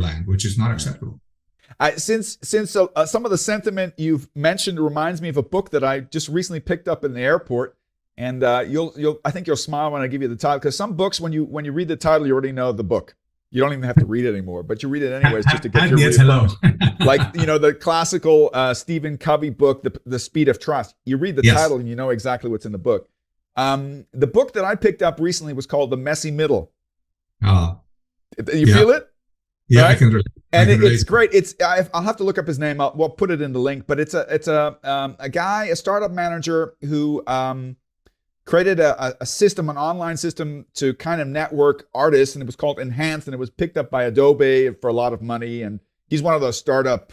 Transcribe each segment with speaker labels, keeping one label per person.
Speaker 1: land, which is not acceptable.
Speaker 2: Since some of the sentiment you've mentioned reminds me of a book that I just recently picked up in the airport, and I think you'll smile when I give you the title, because some books, when you read the title, you already know the book. You don't even have to read it anymore, but you read it anyways just to get your
Speaker 1: hello.
Speaker 2: Like, the classical Stephen Covey book, The Speed of Trust. You read the title and you know exactly what's in the book. The book that I picked up recently was called The Messy Middle. You feel it?
Speaker 1: Yeah, right?
Speaker 2: It's great. I'll have to look up his name. We'll put it in the link. But it's a guy, a startup manager who created a system, an online system to kind of network artists, and it was called Enhance, and it was picked up by Adobe for a lot of money. And he's one of those startup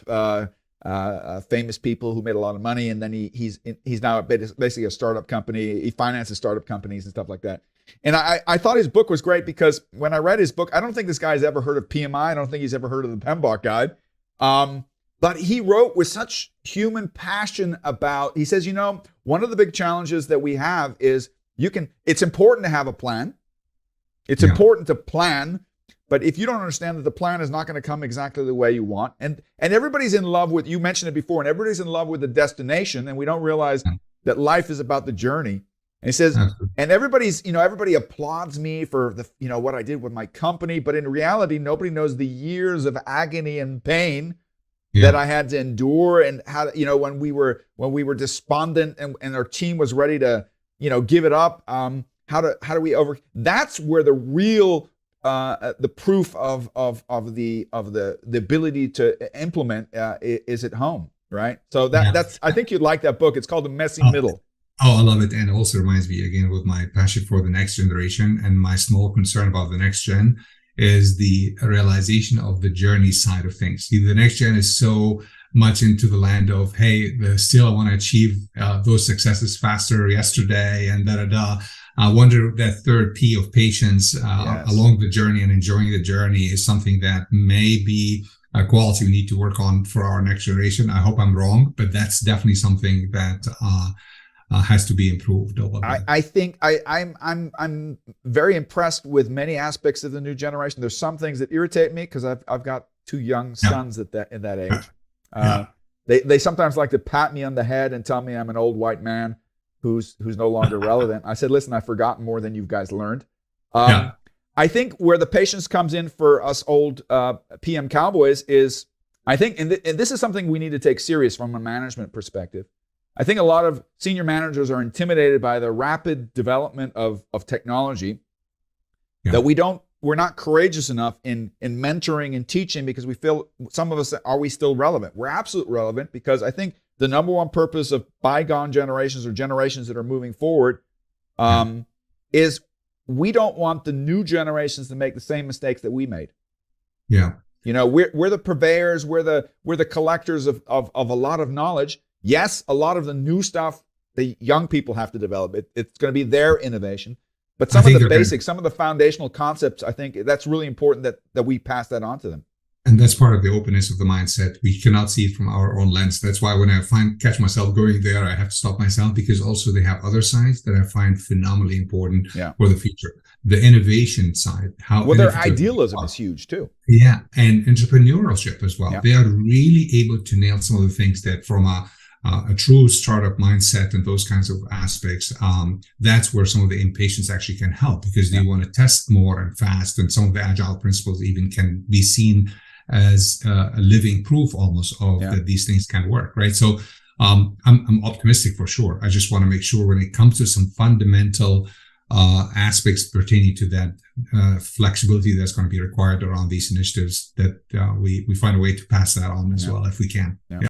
Speaker 2: famous people who made a lot of money, and then he's now basically a startup company. He finances startup companies and stuff like that. And I thought his book was great because when I read his book, I don't think this guy's ever heard of PMI. I don't think he's ever heard of the PMBOK Guide. But he wrote with such human passion about, he says, one of the big challenges that we have is it's important to have a plan. It's important to plan, but if you don't understand that the plan is not going to come exactly the way you want, and everybody's in love with, you mentioned it before, and everybody's in love with the destination, and we don't realize that life is about the journey. And he says, and everybody applauds me for what I did with my company, but in reality, nobody knows the years of agony and pain that I had to endure, and how, when we were despondent and our team was ready to, give it up. How do we that's where the real, the proof of the ability to implement is at home. Right. So that's, I think you'd like that book. It's called The Messy Middle.
Speaker 1: Oh, I love it. And it also reminds me again with my passion for the next generation and my small concern about the next gen is the realization of the journey side of things. The next gen is so much into the land of, hey, still I want to achieve those successes faster yesterday and da-da-da. I wonder that third P of patience along the journey and enjoying the journey is something that may be a quality we need to work on for our next generation. I hope I'm wrong, but that's definitely something that has to be improved a little bit.
Speaker 2: I think I'm very impressed with many aspects of the new generation. There's some things that irritate me because I've got two young sons in that age. They sometimes like to pat me on the head and tell me I'm an old white man who's no longer relevant. I said, listen, I've forgotten more than you guys learned. I think where the patience comes in for us old PM Cowboys is, I think, and this is something we need to take serious from a management perspective. I think a lot of senior managers are intimidated by the rapid development of technology, that we're not courageous enough in mentoring and teaching, because we feel, some of us, are we still relevant? We're absolutely relevant, because I think the number one purpose of bygone generations or generations that are moving forward is we don't want the new generations to make the same mistakes that we made.
Speaker 1: Yeah.
Speaker 2: We're the purveyors, we're the collectors of a lot of knowledge. Yes, a lot of the new stuff the young people have to develop. It's going to be their innovation. But some of the basics, some of the foundational concepts, I think that's really important that we pass that on to them.
Speaker 1: And that's part of the openness of the mindset. We cannot see it from our own lens. That's why when I catch myself going there, I have to stop myself, because also they have other sides that I find phenomenally important for the future. The innovation side.
Speaker 2: Their idealism is huge too.
Speaker 1: Yeah, and entrepreneurship as well. Yeah. They are really able to nail some of the things that from a true startup mindset and those kinds of aspects, that's where some of the impatience actually can help, because they want to test more and fast, and some of the agile principles even can be seen as a living proof almost of that these things can work, right? So I'm optimistic for sure. I just want to make sure when it comes to some fundamental aspects pertaining to that flexibility that's going to be required around these initiatives, that we find a way to pass that on as well if we can. Yeah.